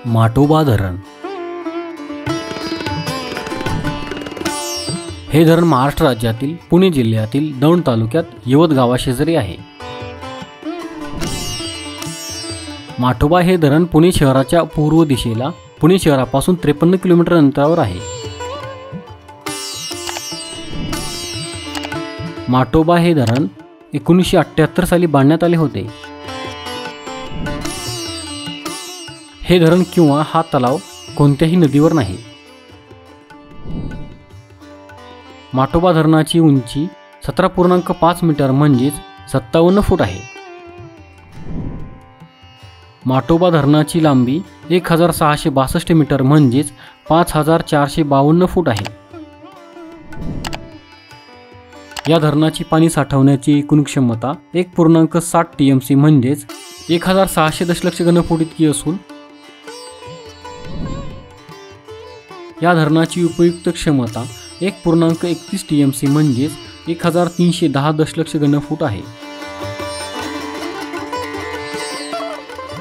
माटोबा धरण हे धरण महाराष्ट्र राज्यातील पुणे जिल्ह्यातील दौंड तालुक्यात यवत गावाशेजारी आहे। माटोबा हे धरण पुणे शहराच्या पूर्व दिशेला पुणे शहरापासून 53 किलोमीटर अंतरावर आहे। माटोबा हे धरण 1978 साली बांधण्यात आले होते। हे धरण किंवा हा तलाव कोणत्याही नदीवर नाही। माटोबा धरणाची उंची 17.5 मीटर म्हणजेच 57 फूट आहे। माटोबा धरणाची लांबी 1662 मीटर म्हणजेच 5452 फूट आहे। या धरणाची पाणी साठवण्याची एकूण क्षमता 1.7 TMC म्हणजेच 1600 दशलक्ष घनफूट इतकी असून या धरणाची उपयुक्त क्षमता 1.31 TMC म्हणजेच 1310 दशलक्ष घनफूट आहे।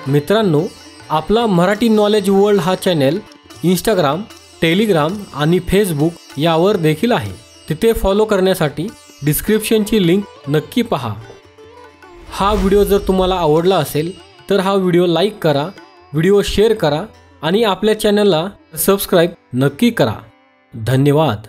मित्रांनो, आपला मराठी नॉलेज वर्ल्ड हा चॅनल इंस्टाग्राम, टेलिग्राम आणि फेसबुक यावर देखील आहे। तिथे फॉलो करण्यासाठी डिस्क्रिप्शनची लिंक नक्की पहा। हा व्हिडिओ जर तुम्हाला आवडला असेल तर हा व्हिडिओ लाईक करा, व्हिडिओ शेअर करा आणि आपल्या चॅनलला सबस्क्राईब नक्की करा। धन्यवाद।